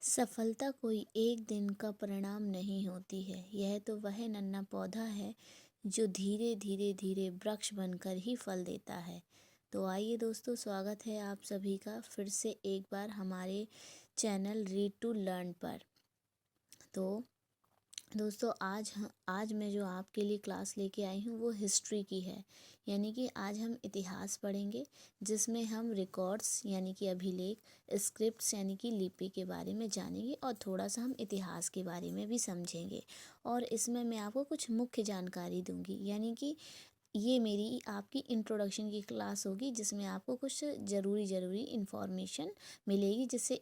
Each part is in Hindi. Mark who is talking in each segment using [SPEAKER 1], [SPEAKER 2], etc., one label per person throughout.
[SPEAKER 1] सफलता कोई एक दिन का परिणाम नहीं होती है। यह तो वह नन्हा पौधा है जो धीरे धीरे धीरे वृक्ष बनकर ही फल देता है। तो आइए दोस्तों, स्वागत है आप सभी का फिर से एक बार हमारे चैनल रीड टू लर्न पर। तो दोस्तों, आज मैं जो आपके लिए क्लास लेके आई हूँ वो हिस्ट्री की है। यानी कि आज हम इतिहास पढ़ेंगे, जिसमें हम रिकॉर्ड्स यानी कि अभिलेख, स्क्रिप्ट्स यानी कि लिपि के बारे में जानेंगे और थोड़ा सा हम इतिहास के बारे में भी समझेंगे। और इसमें मैं आपको कुछ मुख्य जानकारी दूंगी, यानी कि ये मेरी आपकी इंट्रोडक्शन की क्लास होगी, जिसमें आपको कुछ ज़रूरी इन्फॉर्मेशन मिलेगी, जिससे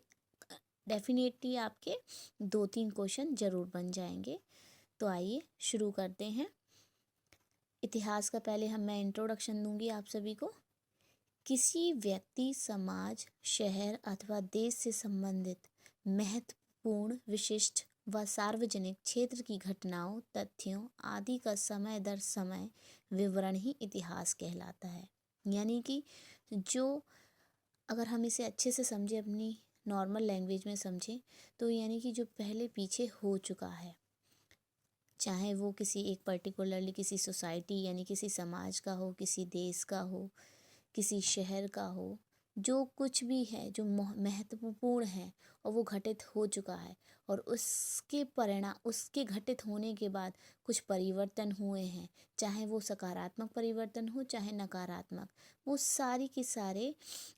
[SPEAKER 1] डेफिनेटली आपके 2-3 क्वेश्चन ज़रूर बन जाएंगे। तो आइए शुरू करते हैं। इतिहास का पहले मैं इंट्रोडक्शन दूंगी आप सभी को। किसी व्यक्ति, समाज, शहर अथवा देश से संबंधित महत्वपूर्ण, विशिष्ट व सार्वजनिक क्षेत्र की घटनाओं, तथ्यों आदि का समय दर समय विवरण ही इतिहास कहलाता है। यानी कि जो, अगर हम इसे अच्छे से समझें, अपनी नॉर्मल लैंग्वेज में समझें, तो यानी कि जो पहले पीछे हो चुका है, चाहे वो किसी एक पर्टिकुलरली किसी सोसाइटी यानी किसी समाज का हो, किसी देश का हो, किसी शहर का हो, जो कुछ भी है जो महत्वपूर्ण है और वो घटित हो चुका है, और उसके परिणाम, उसके घटित होने के बाद कुछ परिवर्तन हुए हैं, चाहे वो सकारात्मक परिवर्तन हो चाहे नकारात्मक, वो सारी के सारे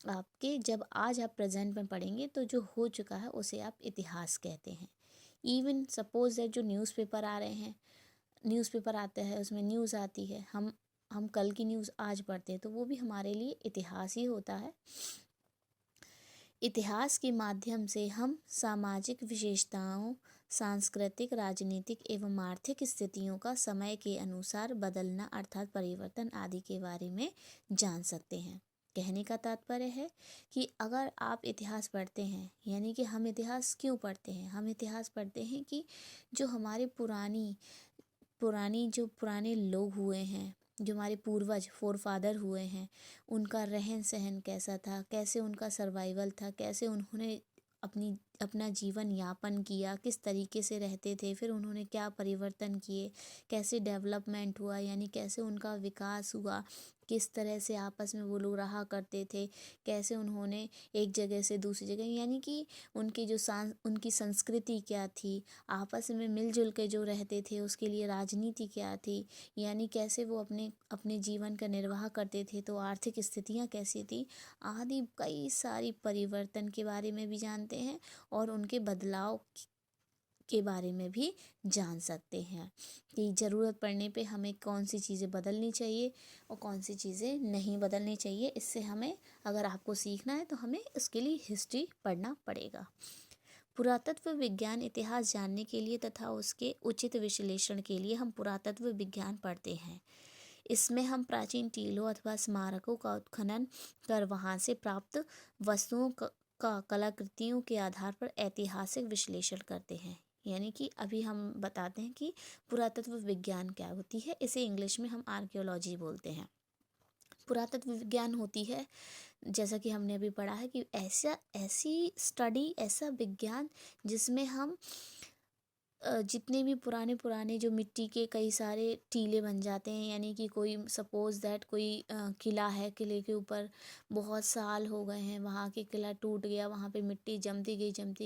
[SPEAKER 1] आपके, जब आज आप प्रेजेंट में पढ़ेंगे तो जो हो चुका है उसे आप इतिहास कहते हैं। इवन सपोज दैट जो न्यूज़पेपर आ रहे हैं, न्यूज़पेपर आता है, उसमें न्यूज़ आती है, हम कल की न्यूज़ आज पढ़ते हैं, तो वो भी हमारे लिए इतिहास ही होता है। इतिहास के माध्यम से हम सामाजिक विशेषताओं, सांस्कृतिक, राजनीतिक एवं आर्थिक स्थितियों का समय के अनुसार बदलना अर्थात परिवर्तन आदि के बारे में जान सकते हैं। कहने का तात्पर्य है कि अगर आप इतिहास पढ़ते हैं, यानी कि हम इतिहास क्यों पढ़ते हैं? हम इतिहास पढ़ते हैं कि जो हमारे जो पुराने लोग हुए हैं, जो हमारे पूर्वज फोर फादर हुए हैं, उनका रहन सहन कैसा था, कैसे उनका सर्वाइवल था, कैसे उन्होंने अपना जीवन यापन किया, किस तरीके से रहते थे, फिर उन्होंने क्या परिवर्तन किए, कैसे डेवलपमेंट हुआ, यानी कैसे उनका विकास हुआ, किस तरह से आपस में वो लोग रहा करते थे, कैसे उन्होंने एक जगह से दूसरी जगह, यानी कि उनकी उनकी संस्कृति क्या थी, आपस में मिलजुल के जो रहते थे उसके लिए राजनीति क्या थी, यानी कैसे वो अपने अपने जीवन का निर्वाह करते थे, तो आर्थिक स्थितियाँ कैसी थी आदि, कई सारी परिवर्तन के बारे में भी जानते हैं और उनके बदलाव के बारे में भी जान सकते हैं कि ज़रूरत पड़ने पे हमें कौन सी चीज़ें बदलनी चाहिए और कौन सी चीज़ें नहीं बदलनी चाहिए। इससे हमें, अगर आपको सीखना है तो हमें उसके लिए हिस्ट्री पढ़ना पड़ेगा। पुरातत्व विज्ञान इतिहास जानने के लिए तथा उसके उचित विश्लेषण के लिए हम पुरातत्व विज्ञान पढ़ते हैं। इसमें हम प्राचीन टीलों अथवा स्मारकों का उत्खनन कर वहाँ से प्राप्त वस्तुओं का कलाकृतियों के आधार पर ऐतिहासिक विश्लेषण करते हैं। यानी कि अभी हम बताते हैं कि पुरातत्व विज्ञान क्या होती है। इसे इंग्लिश में हम आर्कियोलॉजी बोलते हैं। पुरातत्व विज्ञान होती है, जैसा कि हमने अभी पढ़ा है, कि ऐसी स्टडी, ऐसा विज्ञान जिसमें हम जितने भी पुराने जो मिट्टी के कई सारे टीले बन जाते हैं, यानी कि कोई सपोज दैट कोई किला है, किले के ऊपर बहुत साल हो गए हैं, वहाँ के किला टूट गया, वहाँ पे मिट्टी जमती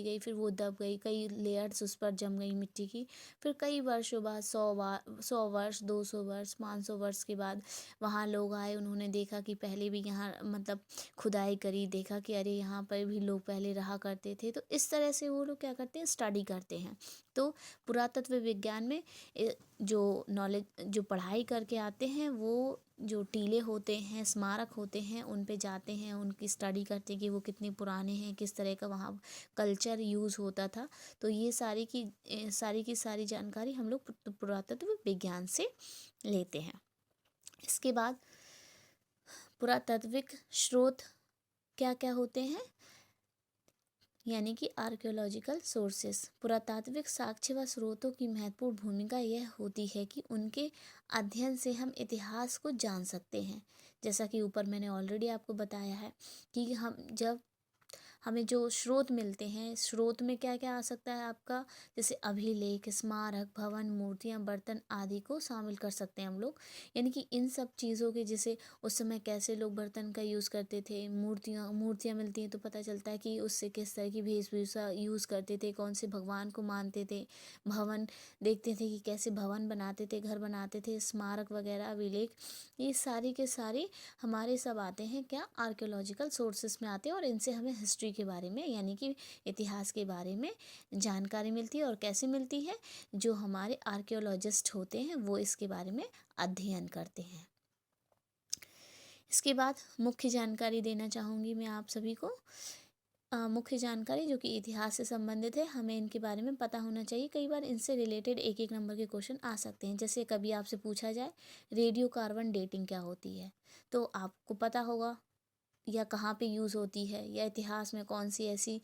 [SPEAKER 1] गई, फिर वो दब गई, कई लेयर्स उस पर जम गई मिट्टी की, फिर कई वर्षों बाद 100 वर्ष, 200 वर्ष, 500 वर्ष के बाद वहाँ लोग आए, उन्होंने देखा कि पहले भी यहाँ मतलब खुदाई करी, देखा कि अरे यहाँ पर भी लोग पहले रहा करते थे। तो इस तरह से वो लोग क्या करते हैं, स्टडी करते हैं। तो पुरातत्व विज्ञान में जो नॉलेज, जो पढ़ाई करके आते हैं, वो जो टीले होते हैं, स्मारक होते हैं, उन पे जाते हैं, उनकी स्टडी करते हैं कि वो कितने पुराने हैं, किस तरह का वहाँ कल्चर यूज़ होता था। तो ये की सारी जानकारी हम लोग पुरातत्व विज्ञान से लेते हैं। इसके बाद पुरातात्विक स्रोत क्या क्या होते हैं, यानी कि आर्कियोलॉजिकल सोर्सेस। पुरातात्विक साक्ष्य व स्रोतों की महत्वपूर्ण भूमिका यह होती है कि उनके अध्ययन से हम इतिहास को जान सकते हैं। जैसा कि ऊपर मैंने ऑलरेडी आपको बताया है कि हमें जो स्रोत मिलते हैं, स्रोत में क्या क्या आ सकता है आपका, जैसे अभिलेख, स्मारक, भवन, मूर्तियाँ, बर्तन आदि को शामिल कर सकते हैं हम लोग। यानी कि इन सब चीज़ों के, जैसे उस समय कैसे लोग बर्तन का यूज़ करते थे, मूर्तियाँ मूर्तियाँ मिलती हैं तो पता चलता है कि उससे किस तरह की वेशभूषा यूज़ करते थे, कौन से भगवान को मानते थे। भवन देखते थे कि कैसे भवन बनाते थे, घर बनाते थे, स्मारक वगैरह, अभिलेख, ये सारी के सारे हमारे सब आते हैं क्या, आर्कियोलॉजिकल सोर्सेस में आते हैं। और इनसे हमें हिस्ट्री के बारे में यानी कि इतिहास के बारे में जानकारी मिलती है। और कैसे मिलती है, जो हमारे आर्कियोलॉजिस्ट होते हैं वो इसके बारे में अध्ययन करते हैं। इसके बाद मुख्य जानकारी देना चाहूँगी मैं आप सभी को। मुख्य जानकारी जो कि इतिहास से संबंधित है, हमें इनके बारे में पता होना चाहिए। कई बार इनसे रिलेटेड एक एक नंबर के क्वेश्चन आ सकते हैं। जैसे कभी आपसे पूछा जाए रेडियो कार्बन डेटिंग क्या होती है, तो आपको पता होगा, या कहाँ पे यूज़ होती है, या इतिहास में कौन सी ऐसी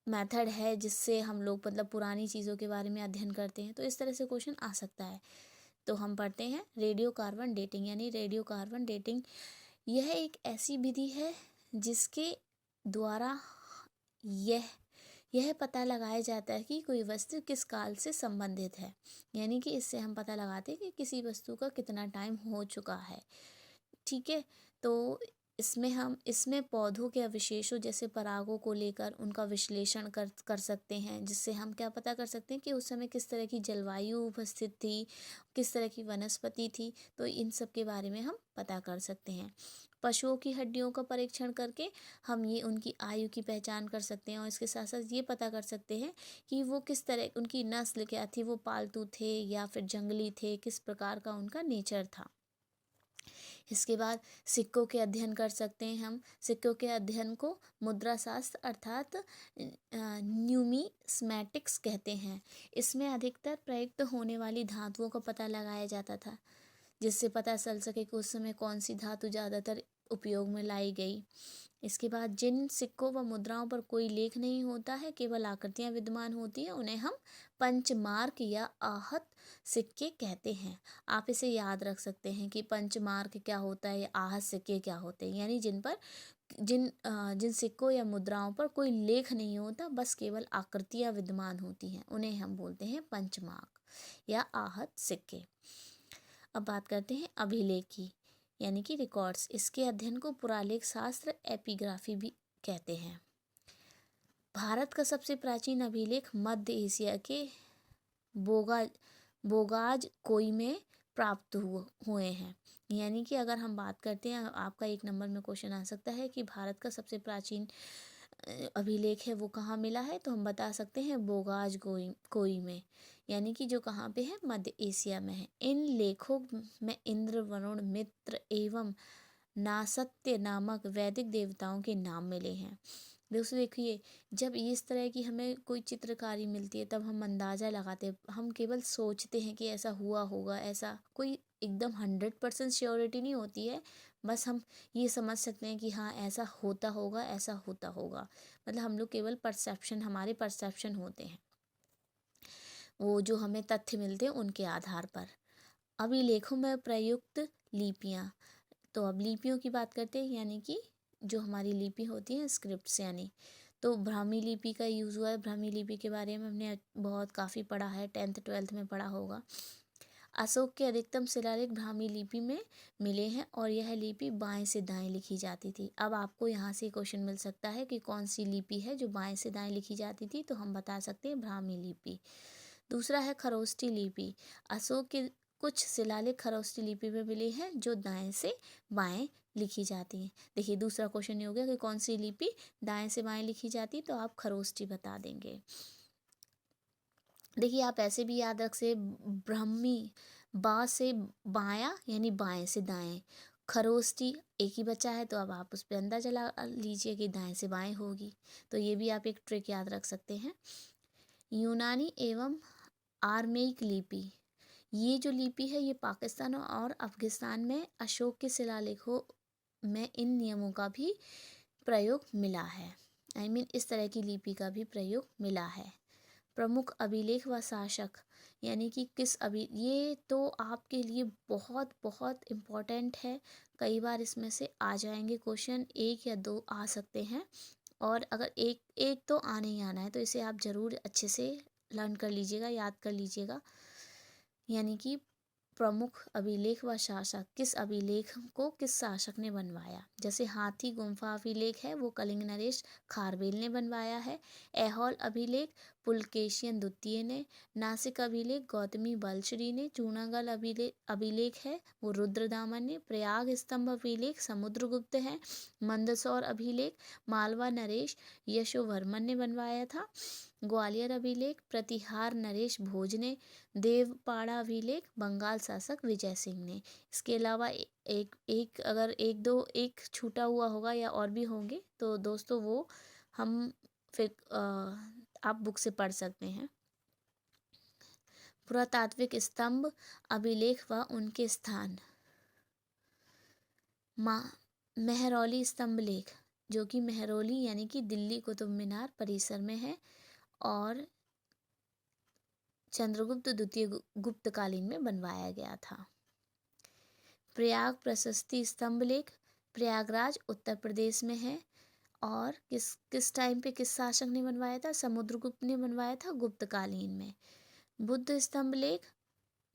[SPEAKER 1] मेथड है जिससे हम लोग मतलब पुरानी चीज़ों के बारे में अध्ययन करते हैं। तो इस तरह से क्वेश्चन आ सकता है। तो हम पढ़ते हैं रेडियो कार्बन डेटिंग। यानी रेडियो कार्बन डेटिंग यह एक ऐसी विधि है जिसके द्वारा यह पता लगाया जाता है कि कोई वस्तु किस काल से संबंधित है। यानी कि इससे हम पता लगाते हैं कि किसी वस्तु का कितना टाइम हो चुका है। ठीक है, तो इसमें पौधों के अवशेषों जैसे परागों को लेकर उनका विश्लेषण कर सकते हैं, जिससे हम क्या पता कर सकते हैं कि उस समय किस तरह की जलवायु उपस्थित थी, किस तरह की वनस्पति थी। तो इन सब के बारे में हम पता कर सकते हैं। पशुओं की हड्डियों का परीक्षण करके हम ये उनकी आयु की पहचान कर सकते हैं। और इसके साथ साथ ये पता कर सकते हैं कि वो किस तरह, उनकी नस्ल क्या थी, वो पालतू थे या फिर जंगली थे, किस प्रकार का उनका नेचर था। इसके बाद सिक्कों के अध्ययन कर सकते हैं हम। सिक्कों के अध्ययन को मुद्रा शास्त्र अर्थात न्यूमिस्मैटिक्स कहते हैं। इसमें अधिकतर प्रयुक्त होने वाली धातुओं का पता लगाया जाता था, जिससे पता चल सके कि उस समय कौन सी धातु ज़्यादातर उपयोग में लाई गई। इसके बाद जिन सिक्कों व मुद्राओं पर कोई लेख नहीं होता है, केवल आकृतियाँ विद्यमान होती हैं, उन्हें हम पंचमार्क या आहत सिक्के कहते हैं। आप इसे याद रख सकते हैं कि पंचमार्क क्या होता है या आहत सिक्के क्या होते हैं। यानी जिन सिक्कों या मुद्राओं पर कोई लेख नहीं होता, बस केवल आकृतियाँ विद्यमान होती हैं, उन्हें हम बोलते हैं पंचमार्क या आहत सिक्के। अब बात करते हैं अभिलेख की, यानी कि रिकॉर्ड्स। इसके अध्ययन को पुरालेख शास्त्र, एपिग्राफी भी कहते हैं। भारत का सबसे प्राचीन अभिलेख मध्य एशिया के बोगाज कोई में प्राप्त हुए हैं। यानी कि अगर हम बात करते हैं, आपका एक नंबर में क्वेश्चन आ सकता है कि भारत का सबसे प्राचीन अभिलेख है वो कहाँ मिला है, तो हम बता सकते हैं बोगाज कोई में, यानी कि जो कहाँ पे है, मध्य एशिया में है। इन लेखों में इंद्र, वरुण, मित्र एवं नासत्य नामक वैदिक देवताओं के नाम मिले हैं। दोस्तों देखिए, जब इस तरह की हमें कोई चित्रकारी मिलती है तब हम अंदाज़ा लगाते हैं, हम केवल सोचते हैं कि ऐसा हुआ होगा, ऐसा कोई एकदम 100% श्योरिटी नहीं होती है। बस हम ये समझ सकते हैं कि हाँ ऐसा होता होगा, ऐसा होता होगा। मतलब हम लोग केवल हमारे परसेप्शन होते हैं, वो जो हमें तथ्य मिलते हैं उनके आधार पर। अभिलेखों में प्रयुक्त लिपियाँ, तो अब लिपियों की बात करते हैं, यानी कि जो हमारी लिपि होती है स्क्रिप्ट्स, यानी तो ब्राह्मी लिपि का यूज़ हुआ है। ब्राह्मी लिपि के बारे में हमने बहुत काफ़ी पढ़ा है, 10th 12th में पढ़ा होगा। अशोक के अधिकतम शिलालेख ब्राह्मी लिपि में मिले हैं और यह लिपि बाएं से दाएं लिखी जाती थी। अब आपको यहाँ से क्वेश्चन मिल सकता है कि कौन सी लिपि है जो बाएं से दाएं लिखी जाती थी, तो हम बता सकते हैं ब्राह्मी लिपि। दूसरा है खरोष्टी लिपि। अशोक के कुछ शिलालेख खरोष्टी लिपि में मिले हैं जो दाएं से बाएं लिखी जाती हैं। देखिए दूसरा क्वेश्चन ये हो गया कि कौन सी लिपि दाएं से बाएं लिखी जाती है, तो आप खरोष्टी बता देंगे। देखिए आप ऐसे भी याद रख से ब्राह्मी बा से बायां यानी बाएं से दाएं, खरोष्टी एक ही बच्चा है, तो अब आप उस पर अंदाजा लगा लीजिए कि दाएं से बाएं होगी। तो ये भी आप एक ट्रिक याद रख सकते हैं। यूनानी एवं आर्मेइक लिपि, ये जो लिपि है ये पाकिस्तान और अफगानिस्तान में अशोक के शिलालेखों में इन नियमों का भी प्रयोग मिला है। इस तरह की लिपि का भी प्रयोग मिला है। प्रमुख अभिलेख व शासक, यानी कि ये तो आपके लिए बहुत बहुत इम्पोर्टेंट है, कई बार इसमें से आ जाएंगे क्वेश्चन, 1 या 2 आ सकते हैं, और अगर एक एक तो आने ही आना है, तो इसे आप ज़रूर अच्छे से लर्न कर लीजिएगा, याद कर लीजिएगा। यानी कि प्रमुख अभिलेख व शासक, किस अभिलेख को किस शासक ने बनवाया। जैसे हाथी गुम्फा अभिलेख है वो कलिंग नरेश खारवेल ने बनवाया है। ऐहोल अभिलेख पुलकेशियन द्वितीय ने। नासिक अभिलेख गौतमी बलश्री ने। जूनागढ़ अभिलेख है वो रुद्रदामन ने। प्रयाग स्तंभ अभिलेख समुद्रगुप्त है। मंदसौर अभिलेख मालवा नरेश यशोवर्मन ने बनवाया था। ग्वालियर अभिलेख प्रतिहार नरेश भोज ने। देवपाड़ा अभिलेख बंगाल शासक विजय सिंह ने। इसके अलावा एक छूटा हुआ होगा या और भी होंगे, तो दोस्तों वो हम फिर आप बुक से पढ़ सकते हैं। पुरातात्विक स्तंभ अभिलेख व उनके स्थान। मेहरौली स्तंभ लेख, जो कि मेहरौली यानी कि दिल्ली कुतुब मीनार परिसर में है और चंद्रगुप्त द्वितीय गुप्तकालीन में बनवाया गया था। प्रयाग प्रशस्ति स्तंभ लेख प्रयागराज उत्तर प्रदेश में है और किस टाइम पे किस शासक ने बनवाया था? समुद्रगुप्त ने बनवाया था गुप्तकालीन में। बुद्ध स्तंभ लेख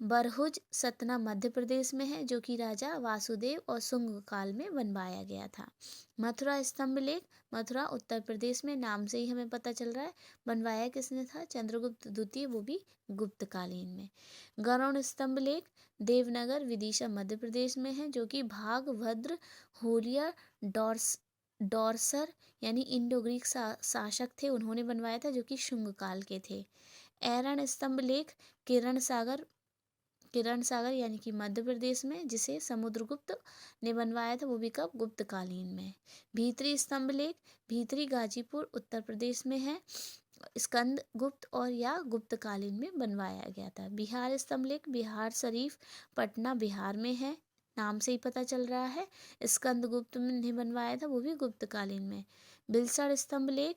[SPEAKER 1] बरहुज सतना मध्य प्रदेश में है, जो कि राजा वासुदेव और शुंग काल में बनवाया गया था। मथुरा स्तंभ लेख मथुरा उत्तर प्रदेश में, नाम से ही हमें पता चल रहा है। बनवाया किसने था? चंद्रगुप्त द्वितीय, वो भी गुप्तकालीन में। गरुड़ स्तंभ लेख देवनगर विदिशा मध्य प्रदेश में है, जो कि भागभद्र होलियर डॉर्सर यानी इंडो ग्रीक शासक थे, उन्होंने बनवाया था, जो कि शुंग काल के थे। ऐरण स्तंभ लेख किरण सागर यानी कि मध्य प्रदेश में, जिसे समुद्रगुप्त ने बनवाया था, वो भी कब? गुप्तकालीन में। भीतरी स्तंभ लेख भीतरी गाजीपुर उत्तर प्रदेश में है, स्कंद गुप्त और या गुप्तकालीन में बनवाया गया था। बिहार स्तंभ लेख बिहार शरीफ पटना बिहार में है, नाम से ही पता चल रहा है। स्कंद गुप्त ने बनवाया था, वो भी गुप्तकालीन में। भिलसर स्तंभ लेख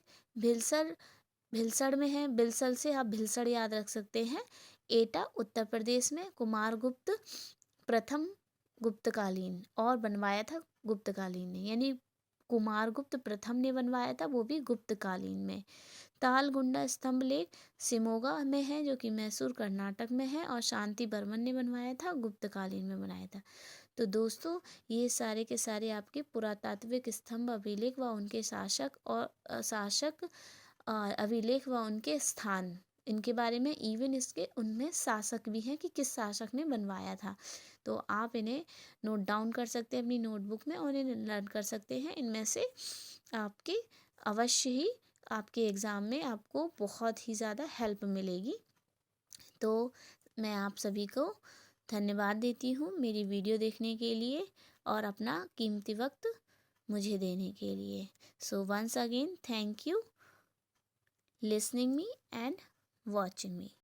[SPEAKER 1] भिलसर में है, भिलसर से आप भिलसर याद रख सकते हैं। एटा उत्तर प्रदेश में। कुमारगुप्त प्रथम गुप्तकालीन और बनवाया था गुप्तकालीन ने, यानी कुमारगुप्त प्रथम ने बनवाया था, वो भी गुप्तकालीन में। तालगुंडा स्तंभ लेख शिमोगा में है, जो कि मैसूर कर्नाटक में है, और शांति बर्मन ने बनवाया था, गुप्तकालीन में बनाया था। तो दोस्तों ये सारे के सारे आपके पुरातात्विक स्तंभ अभिलेख व उनके शासक अभिलेख व उनके स्थान, इनके बारे में, इवन इसके उनमें शासक भी हैं कि किस शासक ने बनवाया था। तो आप इन्हें नोट डाउन कर सकते हैं अपनी नोटबुक में और इन्हें लर्न कर सकते हैं। इनमें से आपके अवश्य ही आपके एग्ज़ाम में आपको बहुत ही ज़्यादा हेल्प मिलेगी। तो मैं आप सभी को धन्यवाद देती हूँ मेरी वीडियो देखने के लिए और अपना कीमती वक्त मुझे देने के लिए। So once again thank you listening me and watching me.